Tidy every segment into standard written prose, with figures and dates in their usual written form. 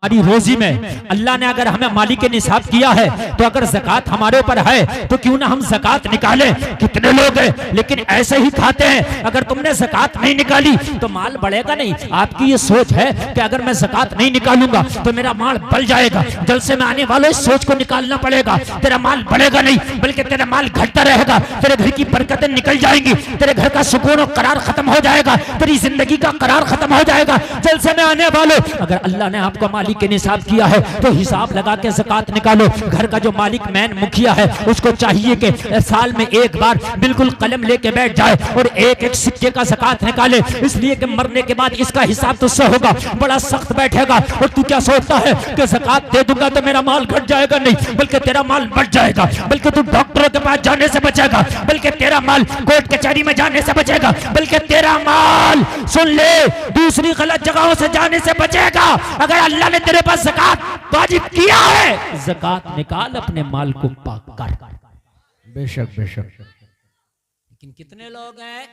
हमारी रोजी में अल्लाह ने अगर हमें मालिक के निसाब किया है तो अगर ज़कात हमारे ऊपर है तो क्यों ना हम ज़कात निकालें। कितने लोग हैं लेकिन ऐसे ही खाते हैं। अगर तुमने ज़कात नहीं निकाली तो माल बढ़ेगा नहीं। आपकी ये सोच है कि अगर मैं ज़कात नहीं निकालूंगा तो मेरा माल बढ़ जाएगा। जलसे में आने वालों इस सोच को निकालना पड़ेगा। तेरा माल बढ़ेगा नहीं बल्कि तेरा माल घटता रहेगा। तेरे घर की बरकतें निकल जाएंगी। तेरे घर का सुकून और करार खत्म हो जाएगा। तेरी जिंदगी का करार खत्म हो जाएगा। जलसे में आने वालों, अगर अल्लाह ने आपको मालिक के निसाब किया है तो हिसाब लगा के ज़कात निकालो। घर का जो मालिक मैन मुखिया है उसको चाहिए कि साल में एक बार बिल्कुल कलम लेके बैठ जाए और एक एक सिक्के का ज़कात निकाले, इसलिए कि मरने के बाद इसका हिसाब तुझसे होगा। बड़ा सख्त बैठेगा और तू क्या सोचता है कि ज़कात दे दूंगा तो मेरा माल घट जाएगा? नहीं, बल्कि तेरा माल बढ़ जाएगा। बल्कि तू डॉक्टरों के पास जाने से बचेगा। बल्कि तेरा माल कोर्ट कचहरी में जाने से बचेगा। बल्कि तेरा माल, सुन ले, दूसरी गलत जगहों से जाने से बचेगा। अगर अल्लाह ने तेरे पास ज़कात वाजिब किया है, ज़कात निकाल, अपने माल को पाक कर। बेशक बेशक। लेकिन कितने लोग हैं,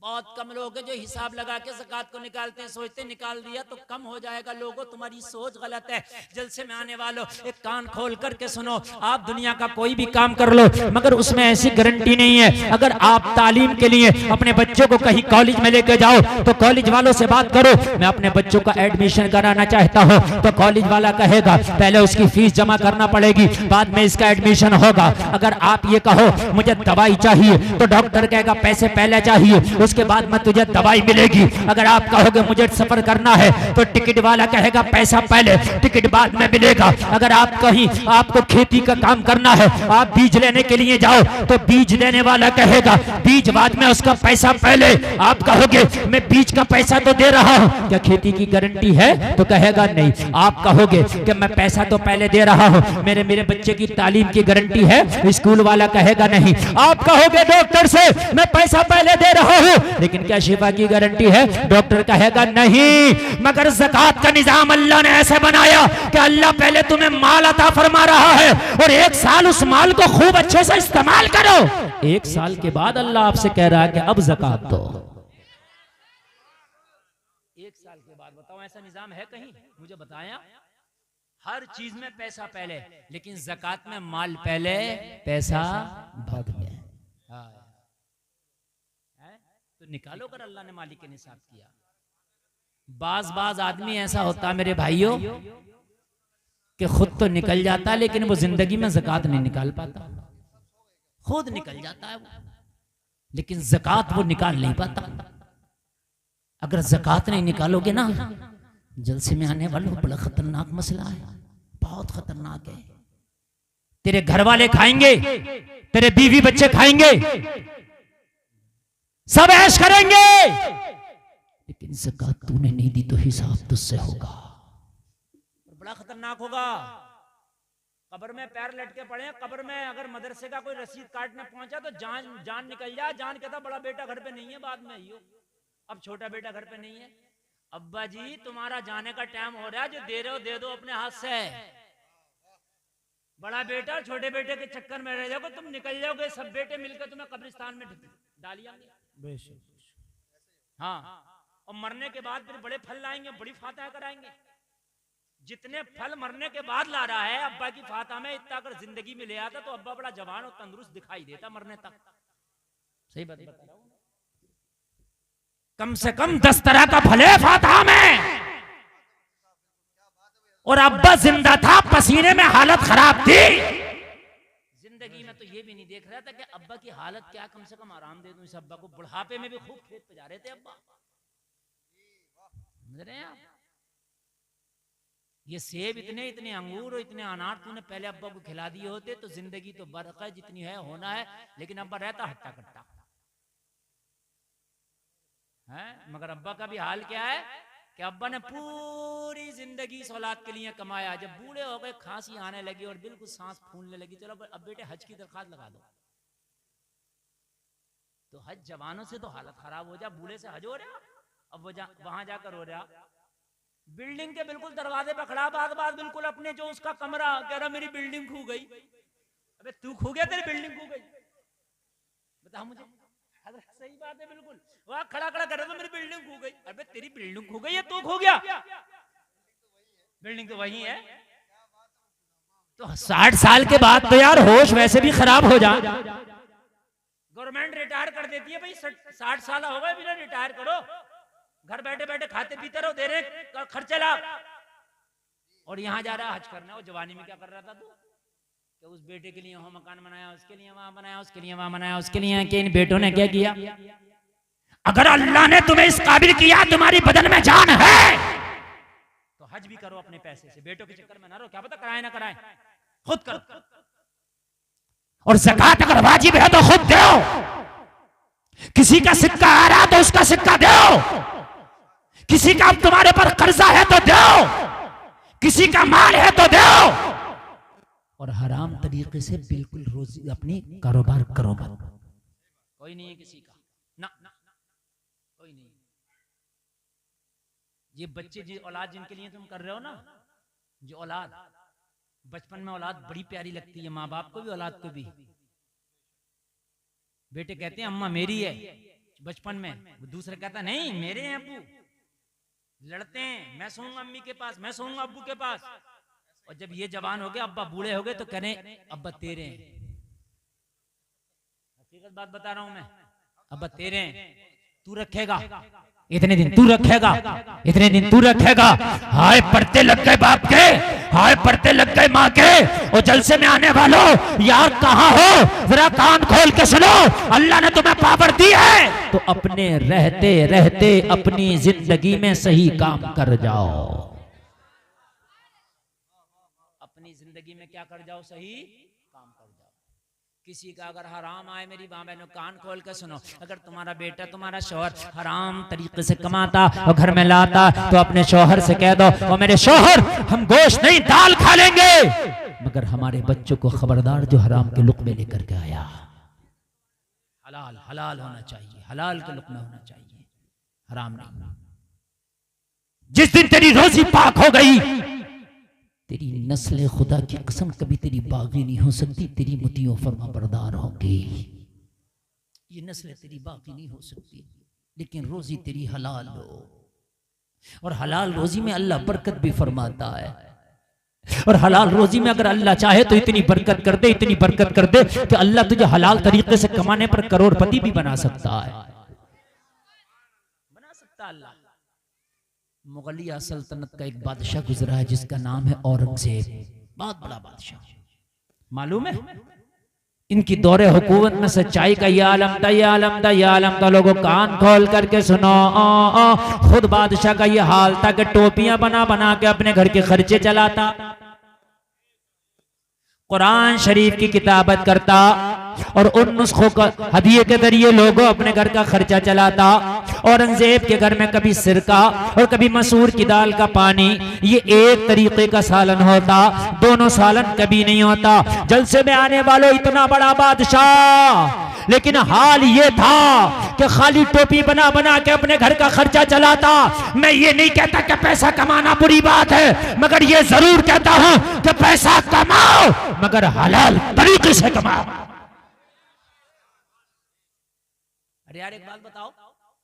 बहुत कम लोग हैं जो हिसाब लगा के ज़कात को निकालते हैं। सोचते निकाल दिया तो कम हो जाएगा। लोगों, तुम्हारी सोच गलत है। जलसे में आने वालों, एक कान खोल करके सुनो। आप दुनिया का कोई भी काम कर लो मगर उसमें ऐसी गारंटी नहीं है। अगर आप तालीम के लिए अपने बच्चों को कहीं कॉलेज में लेके जाओ तो कॉलेज वालों से बात करो, मैं अपने बच्चों का एडमिशन कराना चाहता हूँ, तो कॉलेज वाला कहेगा पहले उसकी फीस जमा करना पड़ेगी, बाद में इसका एडमिशन होगा। अगर आप ये कहो मुझे दवाई चाहिए तो डॉक्टर कहेगा पैसे पहले चाहिए, उसके बाद में तुझे दवाई मिलेगी। अगर आप कहोगे मुझे सफर करना है तो टिकट वाला कहेगा पैसा पहले, टिकट बाद में मिलेगा। अगर आप कहीं आपको खेती का काम करना है, आप बीज लेने के लिए जाओ तो बीज देने वाला कहेगा बीज बाद में, उसका पैसा पहले। आप कहोगे मैं बीज का पैसा तो दे रहा हूं, क्या खेती की गारंटी है? तो कहेगा नहीं। आप कहोगे कि मैं पैसा तो पहले दे रहा हूं, मेरे बच्चे की तालीम की गारंटी है? स्कूल वाला कहेगा नहीं। आप कहोगे डॉक्टर से मैं पैसा पहले दे रहा हूं लेकिन क्या शिफा की गारंटी है? डॉक्टर कहेगा नहीं। मगर ज़कात का निजाम अल्लाह ने ऐसे बनाया कि अल्लाह पहले तुम्हें माल अता फरमा रहा है और एक साल उस माल को खूब अच्छे से इस्तेमाल करो। एक साल के बाद अल्लाह आपसे कह रहा है कि अब ज़कात दो। एक साल के बाद बताओ ऐसा निजाम है कहीं? मुझे बताया। हर चीज में पैसा पहले, लेकिन ज़कात में माल पहले पैसा बाद में। तो निकालो कर अल्लाह ने मालिक के निसाब किया। बाज आदमी ऐसा होता है मेरे भाइयों कि खुद तो निकल जाता है लेकिन वो जिंदगी में ज़कात नहीं निकाल पाता। खुद निकल जाता है वो लेकिन ज़कात वो निकाल नहीं पाता। अगर ज़कात नहीं निकालोगे ना, जलसे में आने वालों बड़ा खतरनाक मसला है, बहुत खतरनाक है। तेरे घर वाले खाएंगे, तेरे बीवी बच्चे खाएंगे, सब ऐश करेंगे, लेकिन ज़कात तूने नहीं दी तो हिसाब तुझसे होगा। बड़ा खतरनाक होगा। कब्र में पैर लटके पड़े हैं, कब्र में अगर मदरसे का कोई रसीद काटने पहुंचा तो जान निकल जाए। जान कहता बड़ा बेटा घर पे नहीं है, बाद में आइयो। अब छोटा बेटा घर पे नहीं है, अब्बा जी तुम्हारा जाने का टाइम हो रहा है, जो दे रहे हो दे दो अपने हाथ से। बड़ा बेटा छोटे बेटे के चक्कर में रह जाओगे, तुम निकल जाओगे, सब बेटे मिलकर तुम्हें कब्रिस्तान में डालिएंगे। हाँ, और मरने के बाद फिर बड़े फल लाएंगे, बड़ी फातह कराएंगे। जितने फल मरने के बाद ला रहा है अब्बा की फातह में, इतना अगर जिंदगी में ले आता तो अब्बा बड़ा जवान और तंदुरुस्त दिखाई देता मरने तक। सही बात बता रहा हूं। कम से कम 10 तरह का फल है फातह में, और अब्बा जिंदा था, पसीने में हालत खराब थी। जिंदगी में तो ये भी नहीं देख रहा था कि अब्बा की हालत क्या, कम से कम आराम दे दूं इस अब्बा को। बुढ़ापे में भी खूब खेत पे जा रहे थे अब्बा, समझ रहे हैं आप? ये सेब इतने इतने अंगूर और इतने अनार तूने पहले अब्बा को खिला दिए होते तो जिंदगी तो बरकत जितनी है होना है, लेकिन अब्बा रहता हट्टा कट्टा है। मगर अब्बा का भी हाल क्या है कि अब्बा ने पूरी जिंदगी इस औलाद के लिए कमाया। जब बूढ़े हो गए, खांसी आने लगी और बिल्कुल सांस फूलने लगी, चलो अब बेटे हज की दरखास्त लगा दो। तो हज जवानों से तो हालत खराब हो जा, बूढ़े से हज हो रहा, अब वो वहां जाकर हो रहा। बिल्डिंग के बिल्कुल दरवाजे पर खड़ा, बात बिल्कुल अपने जो उसका कमरा, कह रहा मेरी बिल्डिंग खो गई। अबे तू खो गया, तेरी बिल्डिंग खो गई? बता मुझे। सही बात है बिल्कुल। वहां खड़ा कर रहा था मेरी बिल्डिंग खो गई। अबे तेरी बिल्डिंग खो गई या तू खो गया? बिल्डिंग तो वही है। तो 60 साल के बाद तो यार होश वैसे भी खराब हो जा। गवर्नमेंट रिटायर कर देती है भाई, 60 साल हो गए बिना रिटायर करो, घर बैठे बैठे खाते पीते रहो, दे रहे खर्चे ला। और यहाँ जा रहा हज करना। और जवानी में क्या कर रहा था तू? कि उस बेटे के लिए वहां मकान बनाया, उसके लिए वहां बनाया, उसके लिए वहां बनाया, उसके लिए। कि इन बेटों ने क्या किया? अगर अल्लाह ने तुम्हें इस काबिल किया, तुम्हारी बदन में जान है, तो हज भी करो अपने पैसे से। बेटों के चक्कर में ना रहो, क्या पता कराए ना कराए, खुद करो। और ज़कात अगर वाजिब है तो खुद दो। किसी का सिक्का आ रहा तो उसका सिक्का दो। किसी का तुम्हारे पर कर्जा है तो दो। किसी का माल है तो दो। और हराम तरीके से बिल्कुल रोजी अपनी कारोबार करो मत। कोई नहीं है किसी का, ना कोई नहीं। ये बच्चे जी औलाद जिनके लिए तुम कर रहे हो ना, जो औलाद बचपन में औलाद बड़ी प्यारी लगती है, माँ बाप को भी औलाद को भी। बेटे कहते हैं अम्मा मेरी है बचपन में, दूसरा कहता नहीं मेरे हैं अब्बू। लड़ते हैं, मैं सोऊंगा अम्मी के पास, मैं सोऊंगा अब्बू के पास। और जब ये जवान हो गए, अब्बा बूढ़े हो गए, तो कहने अब्बा तेरे हैं। हकीकत बात बता रहा हूं मैं, अब्बा तेरे हैं, तू रखेगा इतने दिन, तू रखेगा इतने दिन, तू रखेगा। हाय पढ़ते लग गए बाप के, हाय पढ़ते लग गए माँ के। और जलसे में आने वालों यार कहाँ हो, जरा कान खोल के सुनो। अल्लाह ने तुम्हें पावर दी है तो अपने रहते रहते अपनी जिंदगी में सही काम कर जाओ। अपनी जिंदगी में क्या कर जाओ? सही काम कर जाओ। किसी का अगर हराम आए, मेरी माँ बहनों कान खोल के सुनो, अगर तुम्हारा बेटा तुम्हारा शौहर हराम तरीके से कमाता और घर में लाता, तो अपने शौहर से कह दो, वो मेरे शौहर हम गोश्त नहीं दाल खा लेंगे, मगर हमारे बच्चों को खबरदार जो हराम के लुक़मे लेकर के आया। हलाल हलाल होना चाहिए, हलाल के लुक़मे होना चाहिए, हराम नहीं। जिस दिन तेरी रोजी पाक हो गई, तेरी नस्ल खुदा की कसम कभी तेरी बागी नहीं हो सकती, तेरी मुतियों फरमा बरदार होगी। ये नस्ल तेरी बागी नहीं हो सकती, लेकिन रोजी तेरी हलाल हो। और हलाल रोजी में अल्लाह बरकत भी फरमाता है। और हलाल रोजी में अगर अल्लाह चाहे तो इतनी बरकत कर दे, इतनी बरकत कर दे कि अल्लाह तुझे हलाल तरीके से कमाने पर करोड़पति भी बना सकता है, बना सकता अल्लाह। मुगलिया सल्तनत का एक बादशाह गुजरा है जिसका नाम है औरंगजेब। बहुत बड़ा बादशाह, मालूम है? इनकी दौरे हुकूमत में सच्चाई का ये आलम था, ये आलम था, ये आलम था। लोगों कान खोल करके सुनो। खुद बादशाह का ये हाल था कि टोपियां बना बना के अपने घर के खर्चे चलाता, कुरान शरीफ की किताबत करता और उन नुस्खों का हदिये के जरिए लोगों अपने घर का खर्चा चलाता। औरंगजेब के घर में कभी सिरका और कभी मसूर की दाल का पानी, ये एक तरीके का सालन होता, दोनों सालन कभी नहीं होता। जलसे में आने वालों इतना बड़ा बादशाह, लेकिन हाल ये था कि खाली टोपी बना बना के अपने घर का खर्चा चलाता। मैं ये नहीं कहता कि पैसा कमाना बुरी बात है, मगर ये जरूर कहता हूं कि पैसा कमाओ मगर हलाल तरीके से कमाओ। अरे यार एक बात बताओ,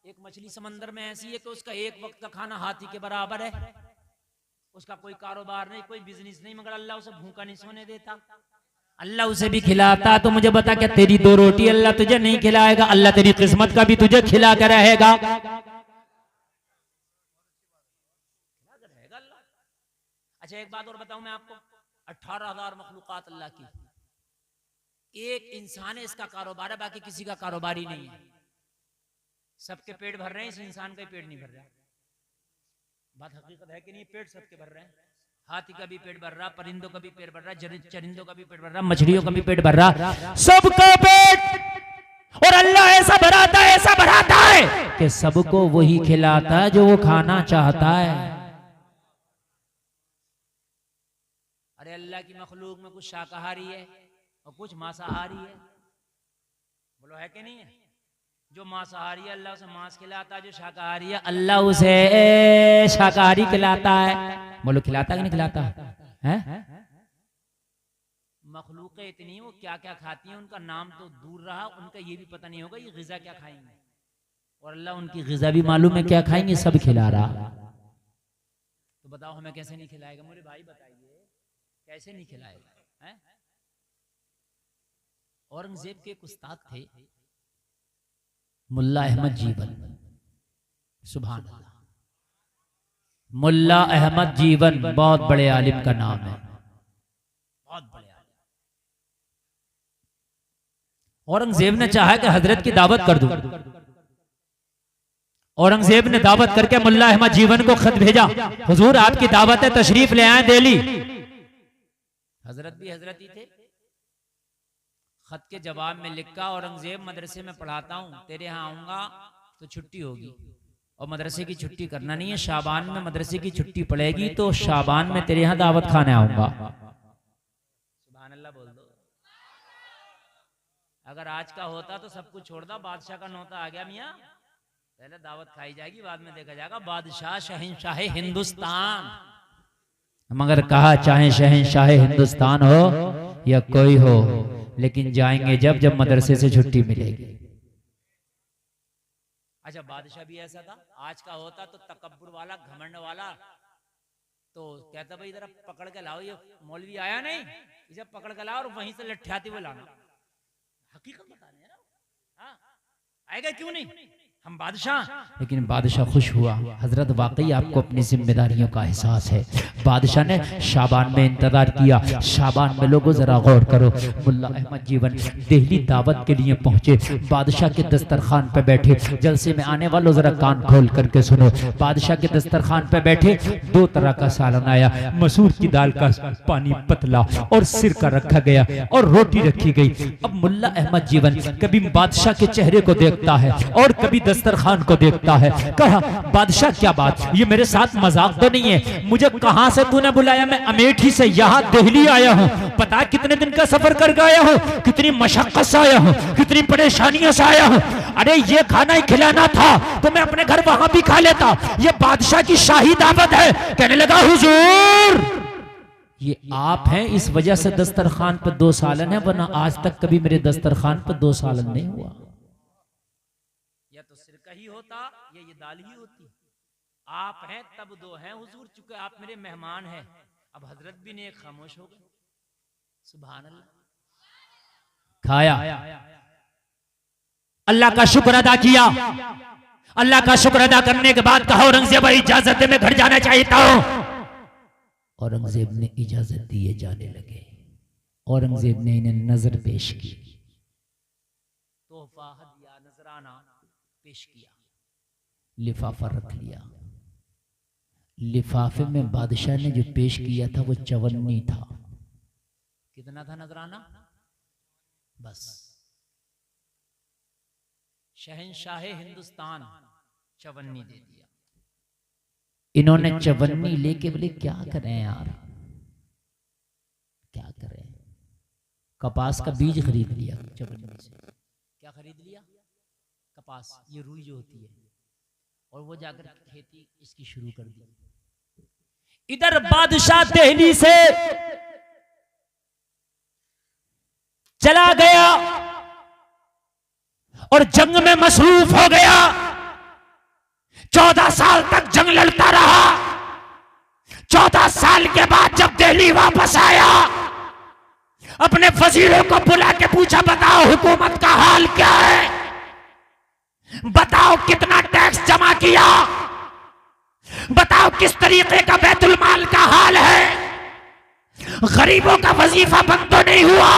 एक मछली समंदर में ऐसी है कि उसका एक वक्त का खाना हाथी के बराबर है, उसका कोई कारोबार नहीं, कोई बिजनेस नहीं, मगर अल्लाह उसे भूखा नहीं सोने देता। अल्लाह उसे भी खिलाता। तो मुझे बता क्या तेरी 2 रोटी अल्लाह तुझे नहीं खिलाएगा? अल्लाह तेरी किस्मत का भी तुझे खिला कर रहेगा। अच्छा एक बात और बताऊं मैं आपको, 18,000 मखलूकात अल्लाह की, एक इंसान है इसका कारोबार है, बाकी किसी का कारोबार ही नहीं है। सबके पेट भर रहे हैं, इस इंसान का ही पेट नहीं भर रहा। बात हकीकत है कि नहीं? पेट सबके भर रहे हैं, हाथी का भी पेट भर रहा, परिंदों का भी पेट भर रहा, चरिंदों का भी पेट भर रहा, मछलियों का भी पेट भर रहा, सबका पेट। और अल्लाह ऐसा भराता है, ऐसा भराता है कि सबको वही खिलाता है जो वो खाना चाहता है। अरे अल्लाह की मखलूक में कुछ शाकाहारी है और कुछ मांसाहारी है, बोलो है कि नहीं है? जो मांसाहारी है अल्लाह उसे मांस खिलाता है, जो शाकाहारी है अल्लाह उसे शाकाहारी खिलाता है। बोलो खिलाता कि नहीं खिलाता है? मखलूक इतनी वो क्या क्या खाती हैं उनका नाम तो दूर रहा, उनका ये भी पता नहीं होगा ये ग़िज़ा क्या खाएंगे, और अल्लाह उनकी ग़िज़ा भी मालूम है क्या खाएंगे, सब खिला रहा। तो बताओ हमें कैसे नहीं खिलाएगा? मेरे भाई बताइए कैसे नहीं खिलाएगा? हैं? औरंगजेब के एक उस्ताद थे मुल्ला अहमद जीवन। सुभान अल्लाह। मुल्ला अहमद जीवन बहुत बड़े आलिम का नाम है, बहुत बड़े आलिम। औरंगजेब ने चाहा कि हजरत की दावत कर दूं। औरंगजेब ने दावत करके मुल्ला अहमद जीवन को खत भेजा, हुजूर आपकी दावत है, तशरीफ ले आए दिल्ली। हजरत भी हजरत ही थे। खत के जवाब में लिखा, औरंगजेब मदरसे में पढ़ाता हूँ, तेरे यहाँ आऊंगा तो छुट्टी होगी, और मदरसे की छुट्टी करना नहीं है, शाबान में मदरसे की छुट्टी पड़ेगी तो शाबान में तेरे यहाँ दावत खाने आऊंगा। सुभान अल्लाह बोल दो। अगर आज का होता तो सब कुछ छोड़ दो, बादशाह का नौता आ गया मियाँ, पहले दावत खाई जाएगी, बाद में देखा जाएगा बादशाह शहंशाह हिंदुस्तान। मगर कहा चाहे शहंशाह हिंदुस्तान हो या कोई हो, लेकिन जाएंगे जब जब मदरसे से छुट्टी मिलेगी। अच्छा, बादशाह भी ऐसा था। आज का होता तो तकब्बुर वाला, घमंड वाला, तो कहता भाई जरा पकड़ के लाओ, ये मौलवी आया नहीं, इसे पकड़ के लाओ और वहीं से लठ्याती हुए लाना। हकीकत बता रहे हैं ना, हाँ आएगा क्यों नहीं, हम बादशाह। लेकिन बादशाह खुश हुआ। हजरत वाकई आपको अपनी जिम्मेदारियों का एहसास है। बादशाह ने शाबान में इंतजार किया। शाबान में लोगों जरा गौर करो, मुल्ला अहमद जीवन दिल्ली दावत के लिए पहुंचे। बादशाह के दस्तरखान पे बैठे। जलसे में आने वालों जरा कान खोल करके सुनो। बादशाह के दस्तरखान पे बैठे, दो तरह का सालन आया, मसूर की दाल का पानी पतला और सिर का रखा गया और रोटी रखी गई। अब मुल्ला अहमद जीवन कभी बादशाह के चेहरे को देखता है और कभी दस्तरखान को देखता है। कहा, बादशाह क्या बात, ये मेरे साथ मजाक तो नहीं है? मुझे कहां से तूने बुलाया? मैं अमेठी से यहाँ दिल्ली आया हूँ। पता कितने दिन का सफर कर आया हूँ, कितनी मशक्कत से आया हूँ, कितनी परेशानियों से आया हूँ। अरे ये खाना ही खिलाना था तो मैं अपने घर वहां भी खा लेता, ये बादशाह की शाही दावत है। कहने लगा, हुजूर ये आप हैं, इस वजह से दस्तरखान पर 2 सालन है, वरना आज तक कभी मेरे दस्तरखान पर 2 सालन नहीं हुआ। या तो सिरका ही होता या ये दाल ही होती। आप हैं तब 2 हैं हुजूर, चूंकि आप मेरे मेहमान हैं। अब हजरत भी ने खामोश हो गए। सुभान अल्लाह। खाया, अल्लाह का शुक्र अदा किया। अल्लाह का शुक्र अदा करने के बाद कहा, औरंगजेब इजाजत दे, मैं घर जाना चाहता हूं। औरंगजेब ने इजाजत दिए, जाने लगे। औरंगजेब ने इन्हें नजर पेश की, तोहफा हदिया नजराना पेश किया, लिफाफा रख लिया। लिफाफे में बादशाह ने जो पेश किया था वो 54 था। कितना था नजराना? बस। शहंशाह हिंदुस्तान 54 दे दिया। इन्होंने 54 लेके बोले, क्या करें यार, क्या करें? कपास का बीज खरीद लिया 54 से। क्या खरीद लिया? कपास, ये रुई जो होती है, और वो जाकर खेती इसकी शुरू कर दी। इधर बादशाह दिल्ली से चला गया और जंग में मसरूफ हो गया। 14 साल तक जंग लड़ता रहा। 14 साल के बाद जब दिल्ली वापस आया, अपने वजीरों को बुला के पूछा, बताओ हुकूमत का हाल क्या है, बताओ कितना टैक्स जमा किया, बताओ किस तरीके का बैतुल माल का हाल है, गरीबों का वजीफा बंद तो नहीं हुआ?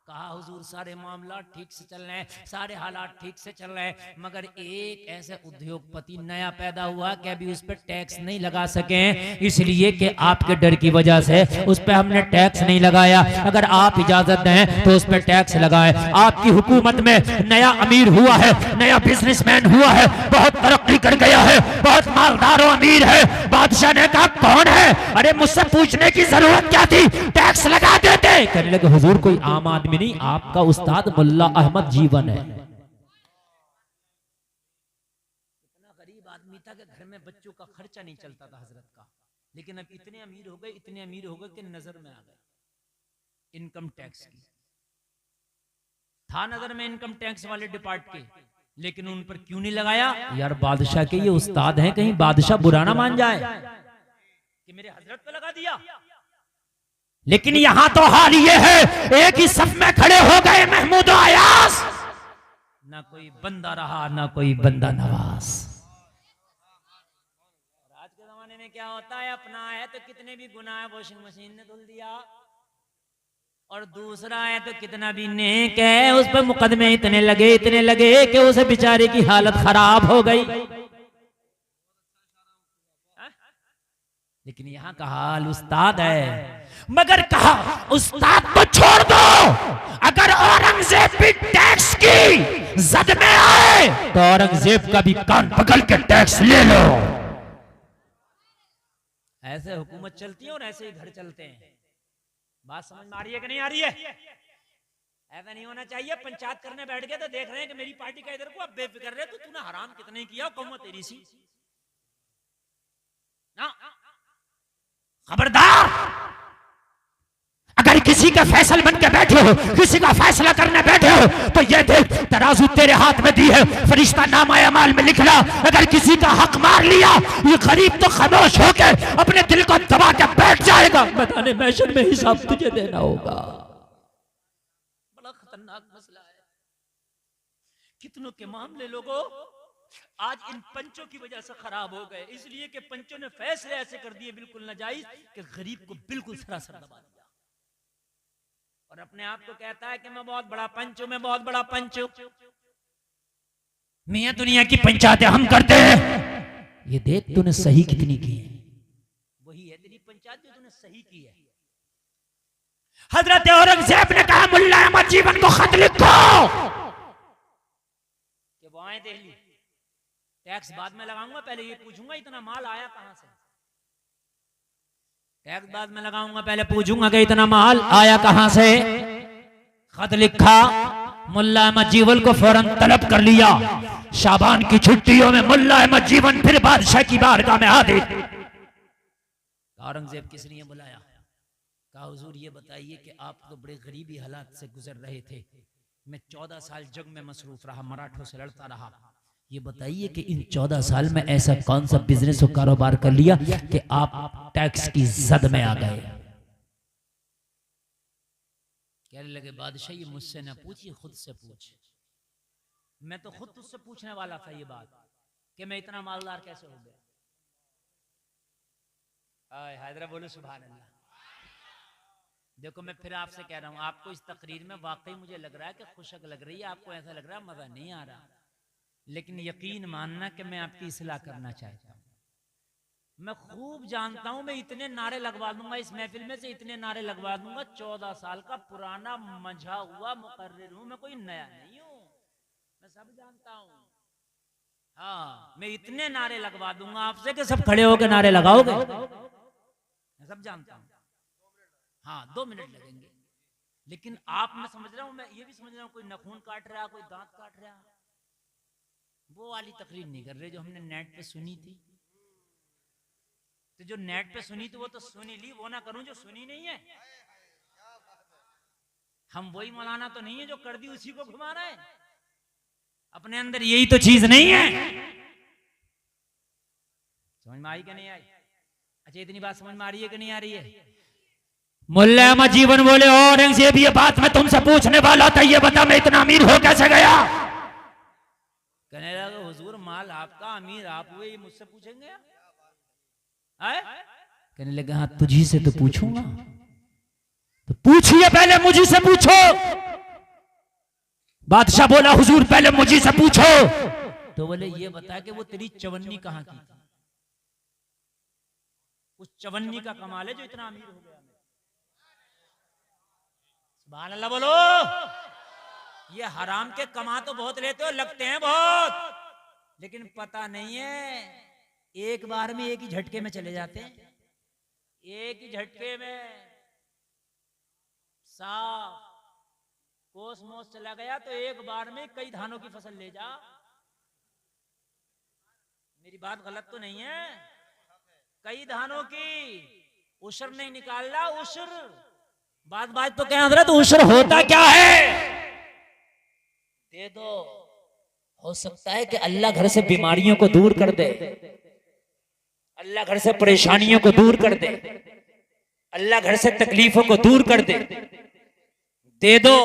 कहा, हुजूर सारे मामला ठीक से चल रहे हैं, सारे हालात ठीक से चल रहे हैं, मगर एक ऐसा उद्योगपति नया पैदा हुआ कि अभी उस पर टैक्स नहीं लगा सके, इसलिए कि आपके डर की वजह से उस पर हमने टैक्स नहीं लगाया। अगर आप इजाजत दें तो उस पर टैक्स लगाए। आपकी हुकूमत में नया अमीर हुआ है, नया बिजनेसमैन हुआ है, बहुत तरक्की कर गया है, बहुत मालदार और अमीर है। बादशाह ने कहा, कौन है? अरे मुझसे पूछने की जरूरत क्या थी, टैक्स लगा देते। कहने लगे, हुजूर कोई आम आदमी नहीं, आपका उस्ताद मुल्ला अहमद जीवन है। इतना गरीब आदमी था कि घर में बच्चों का खर्चा नहीं चलता था हजरत का, लेकिन अब इतने अमीर हो गए, इतने अमीर हो गए कि नजर में आ गए इनकम टैक्स की। था नजर में इनकम टैक्स वाले डिपार्ट के, लेकिन उन पर क्यों नहीं लगाया? यार बादशाह के ये उस्ताद हैं, कहीं बादशाह बुरा ना मान जाए। कि मेरे हजरत पे लगा दिया। लेकिन यहां तो हाल ये है, एक ही सफ में खड़े हो गए महमूद अयास, ना कोई बंदा रहा ना कोई बंदा नवाज। आज के जमाने में क्या होता है, अपना है तो कितने भी गुनाह वॉशिंग मशीन ने धुल दिया, और दूसरा है तो कितना भी नेक है उस पर मुकदमे इतने लगे कि उसे बेचारे की हालत खराब हो गई। लेकिन यहाँ का हाल उस्ताद है, मगर कहा उस्ताद को छोड़ दो, अगर औरंगजेब भी टैक्स की जद में आए तो औरंगजेब का भी कान पकड़ के टैक्स ले लो। ऐसे हुकूमत चलती है और ऐसे ही घर चलते हैं। बात समझ में आ रही है कि नहीं आ रही है? ऐसा नहीं होना चाहिए। पंचायत करने बैठ गए तो देख रहे हैं कि मेरी पार्टी का इधर को, अब बेफिक्र रहे तो तूने हराम कितने किया, कौन तेरी सी ना। खबरदार, अगर किसी का फैसल बन के बैठे हो, किसी का फैसला करने बैठे हो, तो ये देख तराजू तेरे हाथ में दी है, फरिश्ता नामा अमाल में लिख रहा। अगर किसी का हक मार लिया, ये गरीब तो खामोश होकर अपने दिल को दबा के बैठ जाएगा, बताने मैशर में हिसाब तुझे देना होगा। बड़ा खतरनाक मसला है। कितनों के मामले लोगों आज इन पंचों की वजह से खराब हो गए, इसलिए कि पंचों ने फैसले ऐसे कर दिए बिल्कुल नाजायज कि गरीब को बिल्कुल सरासर दबा दिया, और अपने आप को कहता है कि मैं बहुत बड़ा पंच हूं, मैं बहुत बड़ा पंच हूं। मियां दुनिया की पंचायतें हम करते हैं, ये देख तूने सही कितनी की है, वही है तेरी पंचायत जो तूने सही की है। हजरत औरंगजेब ने कहा मुल्ला अहमद जीवन को खत लिखो कि वो आए दिल्ली, टैक्स बाद में लगाऊंगा, पहले ये पूछूंगा इतना माल आया कहां से। टैक्स बाद में लगाऊंगा, पहले पूछूंगा कि इतना माल आया कहां से। खत लिखा, मुल्ला अहमद जीवन को फौरन तलब कर लिया। शाबान की छुट्टियों में मुल्ला अहमद जीवन फिर बादशाह की बारगाह में हाजिर। औरंगजेब किस लिए बुलाया? कहा हुजूर ये बताइए कि आप तो बड़े गरीबी हालात से गुजर रहे थे, मैं 14 साल जंग में मसरूफ रहा, मराठों से लड़ता रहा, ये बताइए कि इन 14 साल में ऐसा कौन सा बिजनेस और कारोबार कर लिया कि आप टैक्स की जद में आ गए। कहने लगे बादशाह ये मुझसे ना पूछिए, खुद से पूछ। मैं तो खुद तुझसे पूछने वाला था ये बात कि मैं इतना मालदार कैसे हो गया। हैदरा बोलो सुभान अल्लाह। देखो मैं फिर आपसे कह रहा हूं, आपको इस तकरीर में वाकई मुझे लग रहा है कि खुशक लग रही है, आपको ऐसा लग रहा है मजा नहीं आ रहा, लेकिन यकीन मानना कि मैं आपकी इस्लाह करना चाहता हूं। मैं खूब जानता हूं, मैं इतने नारे लगवा दूंगा इस महफिल में से, इतने नारे लगवा दूंगा, 14 साल का पुराना मंझा हुआ मुकर्रिर हूं मैं, कोई नया नहीं हूं, मैं सब जानता हूं। हाँ, मैं इतने नारे लगवा दूंगा आपसे कि सब खड़े होकर नारे लगाओगे, मैं सब जानता हूं। हाँ 2 मिनट लगेंगे, लेकिन आप, मैं समझ रहा हूं, मैं ये भी समझ रहा हूं कोई नखून काट रहा, कोई दांत काट रहा, वो वाली तकरीर नहीं कर रहे जो हमने नेट पे सुनी थी। तो जो नेट पे सुनी थी वो तो सुनी ली, वो ना करूं जो सुनी नहीं है। हम वही मौलाना तो नहीं है जो कर दी उसी को घुमा रहे हैं, अपने अंदर यही तो चीज नहीं है। समझ में आई कि नहीं आई? अच्छा इतनी बात समझ में आ रही है कि नहीं आ रही है? मुल्ला अहमद जीवन बोले औरंगजेब ये बात मैं तुमसे पूछने वाला था, ये बता मैं इतना अमीर हो कैसे गया? कहने लगा हुजूर माल आपका, अमीर आप हुए, ये मुझसे पूछेंगे? कहने लगा हाँ तुझी से तो पूछूंगा, तो पूछिए पहले मुझी से पूछो। बादशाह बोला हुजूर पहले मुझी से पूछो। तो बोले ये बता कि वो तेरी चवन्नी कहां की थी? उस चवन्नी का कमाल है जो इतना अमीर हो गया। सुभान अल्लाह बोलो। ये हराम के कमा तो बहुत लेते हो, लगते हैं बहुत, लेकिन पता नहीं है एक बार में एक ही झटके में चले जाते हैं, एक ही झटके में साफ कोसमोस चला गया तो एक बार में कई धानों की फसल ले जा। मेरी बात गलत तो नहीं है? कई धानों की उशर नहीं निकाल रहा, उशर बात तो क्या हजरत, उशर होता क्या है? दे दो, हो सकता है कि अल्लाह घर से बीमारियों को दूर कर दे। अल्लाह घर से परेशानियों को दूर कर दे, अल्लाह घर से तकलीफों को दूर कर दे। दे दो